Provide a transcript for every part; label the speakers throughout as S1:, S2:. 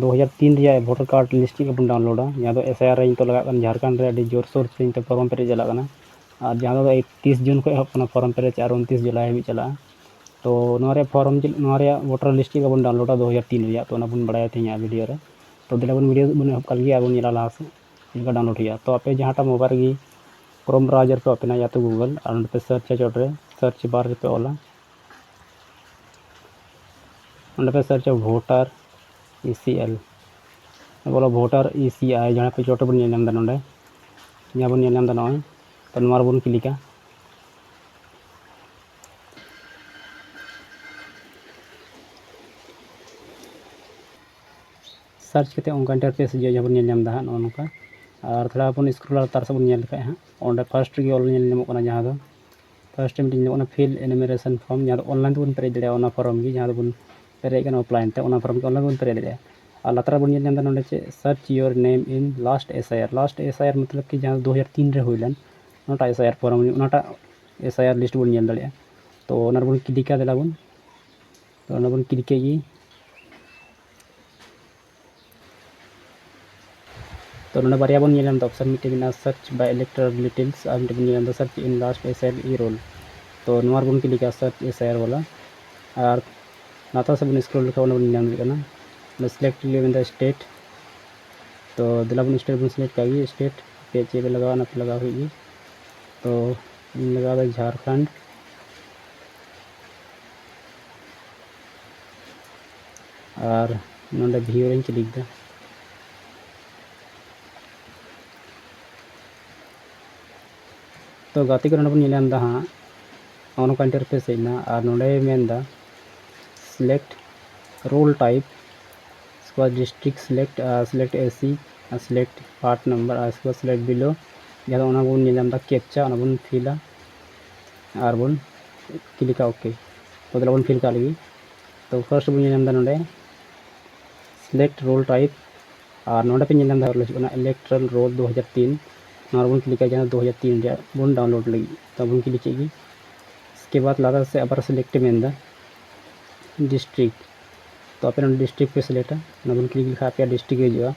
S1: 2003 ᱨᱮᱭᱟᱜ voter card ᱞᱤᱥᱴᱤᱝ ᱵᱚᱱ ᱰᱟउᱱᱞᱳᱰᱟ ᱡᱟᱦᱟᱸ ᱫᱚ SIR ᱨᱮ ᱱᱤᱛᱚᱜ ᱞᱟᱜᱟᱜ ᱠᱟᱱᱟ ᱡᱷᱟᱲᱠᱷᱚᱸᱰ ᱨᱮ ᱟᱹᱰᱤ ᱡᱳᱨᱥᱳᱨ ᱛᱮ ᱱᱤᱛᱚᱜ ᱯᱷᱚᱨᱢ ᱯᱮᱨᱮᱡ ᱪᱟᱞᱟᱜ ᱠᱟᱱᱟ ᱟᱨ ᱡᱟᱦᱟᱸ ᱫᱚ 30 ᱡᱩᱱ ᱠᱷᱚᱱ ᱮᱦᱚᱵ ᱠᱟᱱᱟ ᱯᱷᱚᱨᱢ ᱯᱮᱨᱮᱡ ᱟᱨ 29 ᱡᱩᱞᱟᱭ ᱦᱟᱹᱵᱤᱡ ᱪᱟᱞᱟᱜᱼᱟ तो नवा रैया वोटर लिस्ट बन डाउनलोडा 2003 रैया तो बन बड़ा तेज वीडियो रे तो दिला बन वीडियो बन एहब कर बन लाहा से चलका डाउनलोड हुआ तो आपे जहाँ मोबाइल गी क्रोम ब्राउजर पे ओपन या तो गूगल और पे सर्च चोटे सर्च बार पे ओला पे सर्च वोटर ECL बोलो वोटर ECI जहाँ पे चोटे बन नोडे यहाँ बन नॉय तो नवा बन क्लिका सर्च करते उनका इंटरफेस जो जब हाँ नौका और थोड़ा बन स्क्रॉल तार से बन हाँ और फर्स्ट गे ऑल जहाँ दो फर्स्ट मिट्टी फिल एनिमिनेशन फॉर्म जहाँ ऑनलाइन बन पेरेज दाड़ा फॉर्म की जहाँ बन पेरेज ऑफलाइन ते फॉर्म के ऑनलाइन बन पेरेज दाड़ा और लातार बन ना चे search your name in last SIR मतलब कि जहाँ 2003 रे हुईलन नाटा SIR फॉर्म नाटा SIR लिस्ट बन दाड़ा तो बन क्लिका दिला बन तो बन क्लिके तो ना बारे बन ऑप्शन मिट्टी सर्च बाय इलेक्टोरल डिटेल्स और मिट्टी search in last SIR roll तो नवा बन क्लिका सर्च SIR वाला और लाता से बन स्क्रॉल लेखा बन सिलेक्ट स्टेट तो दिला बन स्टेट बन सिलेक्ट का स्टेट पे चे लगा ना पे लगा हुई तो लगा झारखंड और नोडे व्यू रे क्लिक दा तो गाती को बन हाँ नौका इंटरफेस हेना और नोडे मेनदा सिलेक्ट रोल टाइप उसके बाद district select SC select part number और उसके बाद सिलेक्ट बिलो जहाँ बन कैप्चा बन फिला और बन क्लिका ओके तो दिला बन फिल का लगी तो फर्स्ट बन नोडे सिलेक्ट रोल टाइप और नोडे पे इलेक्ट्रल रोल 2003 बन क्लिका जहाँ 2003 बन डाउनलोड लगी तो बन क्लिक इसके बाद लाता से अब सिलेक्ट में डिस्ट्रिक्ट तो अपने डिस्ट्रिक्ट पे सिलेक्ट बन क्लिक लिखा पे डिस्ट्रिक्ट हजूँ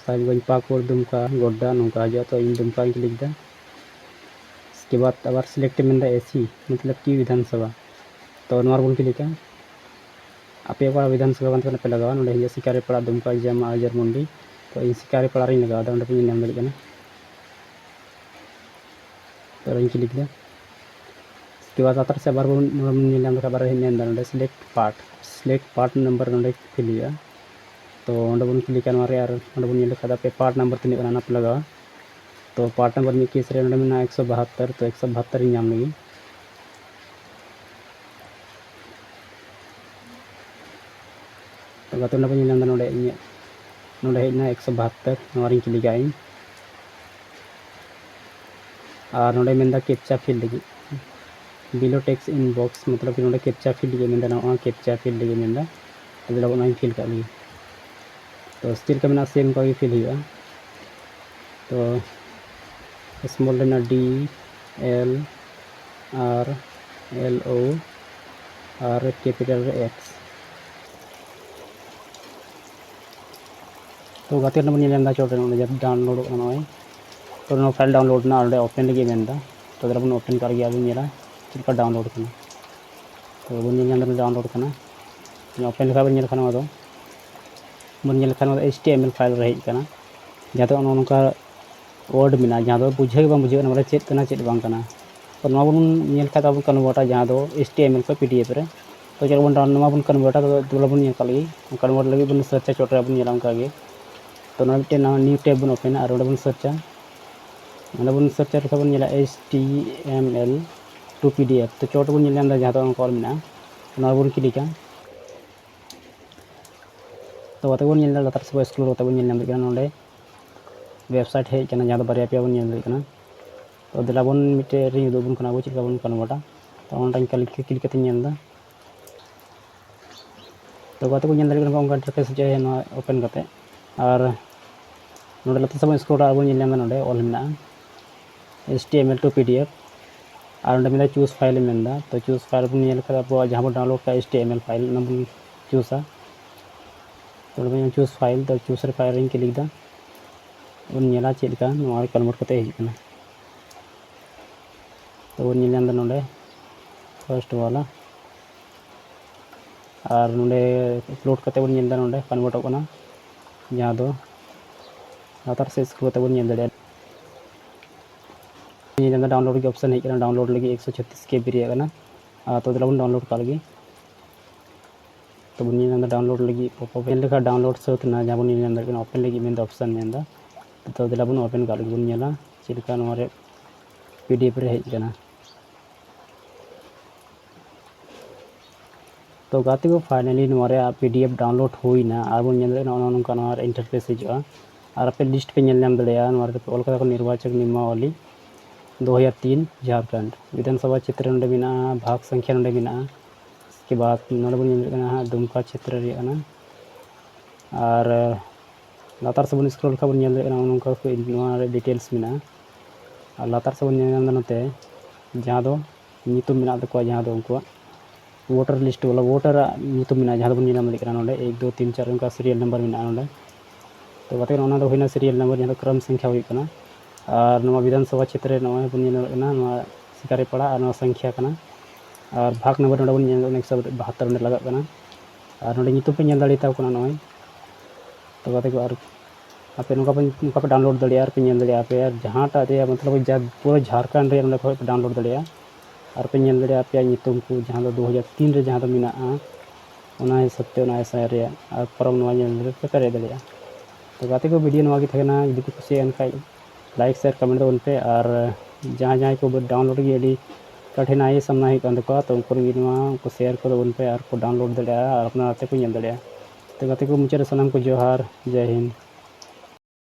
S1: साहिबगंज पाकुड़ दुमका गोड्डा नौका हजूँ तो इन दुमका क्लिक दा इसके बाद अब सिलेक्ट में SC मतलब कि विधानसभा तो बन क्लिका आपे विधानसभा पे लगा ना शिकारी पड़ा दुमका जमा जरमुंडी तो इन शिकारी पड़ा रही लगा पे नाम दाड़ी तो इन क्लिक दा इसके बाद आतर से बार बन बार ना सिलेक्ट पार्ट नंबर ना फिल हुआ तो बन क्लिका बन पे पार्ट नंबर तीन ना पे लगा तो पार्ट नंबर में केस रे 172 तो 172 नाम लगी तो गाते बन हजना 172 क्लिका और नोडे मेंदा कैप्चा फिल लगी बिलो टेक्स इन बॉक्स मतलब कि कैप्चा फिल लगी मेंदा कैप्चा फिल लगी मेंदा तो दिला बन फिल का लगी तो स्टिल का मेना सेम का फिल हुआ तो स्मॉल लेना DLRLO और कैपिटल X तो गाते बन चोटे जब डाउनलोड तो फाइल डाउनलोड ना ओपन लगे मेंदा तो दिला बन ओपन कर गया चलका डाउनलोड करना तो बन डाउनलोड करना ओपन लेखा बन खाना बन खाना HTML फाइल रे हजना जहाँ तो नौका वर्ड में जहाँ तो बुझे बुझे बोले चेद बांग तो बन खा बन कन्वर्टा जहाँ तो HTML को PDF रे तो चलो बन कन्वर्टा तो दिला बन लगी कन्वर्ट लगे बन सर्चा चोटे बन उनका तो मिट्टे न्यू टैब बन ओपन और बन सर्चा बन सर्चा रखा बन HTML to PDF तो चोट बन जहाँ तो कॉल में बन क्लिका तो बात बन लातार से स्क्रोल बन ना वेबसाइट हेजना जहाँ बारे पे बन तो दिला बन मिट्टे रिंग उदूबन खाना चलका बन कन्वर्टा तो क्लिक तो बात को दाड़ा इंटरफेस जो है ओपन करते और नोडे लातार से स्क्रोल बन ऑल में HTML to PDF और में चूज फाइल में तो चूज फाइल बन अब जहाँ बन डाउनलोड का HTML फाइल बन चूसा तो चूज फाइल तो चूज फाइल क्लिक दा उन नेला चेक का कन्वर्ट करते हिजना तो उन नेल नोडे फर्स्ट वाला और नोडे अपलोड करते उन नेल नोडे कन्वर्ट होना जहाँ दो लातार से स्क्रॉल करते उन नेल डाउनलोड के ऑप्शन है डाउनलोड लगी 136 KB रेना तो दिला डाउनलोड कर लगी तो बन डाउनलोड लगी ओपन लेखा डाउनलोड सौतना जहाँ बन ओपन लगी में ऑप्शन में तो दिला बन ओपन कर लगी बन चलका PDF रे हेजना तो गाते को फाइनली PDF डाउनलोड होना और बन इंटरफेस हिजुआ और पे लिस्ट पे नाम दाड़ा को निर्वाचक नियमावली 2003 झारखंड विधानसभा क्षेत्र में भाग संख्या में इसके बाद बन दुमका क्षेत्र और लातार से बन स्क्रॉल का बन डिटेल्स में और लातार से बन नोते जहाँ दो नीतुम में तक जहाँ दो उनको वोटर लिस्ट वाला वोटर नीतुम में जहाँ बन ना 1 2 3 4 उनका सीरियल नंबर में तो बातें सीरियल नंबर जहाँ क्रम संख्या होना और विधानसभा क्षेत्र बन शिकारे पड़ा और संख्या और भाग नंबर बन 172 लगा और नीतुम पे दाड़ेता नॉय तो बातें को और आपे नौका पे डाउनलोड दाड़िया पे पे जहाँ मतलब पूरा झारखंड रे डाउनलोड दाड़िया और पे पे नीतुम को जहाँ 2003 रे जहाँ मेना हिसाब से एसआई और फॉर्म पे पेरे दाड़िया तो गाते को वीडियो की थेना यदि को कुछ खाई लाइक शेयर कमेंट उन पे और जहाँ को डाउनलोड की कठिनाई सामना होगा तो उनको शेयर कर उन पे और को डाउनलोड दाड़िया और अपना को दाड़िया तो गाते को मुझे सामान को जोहार जय हिंद।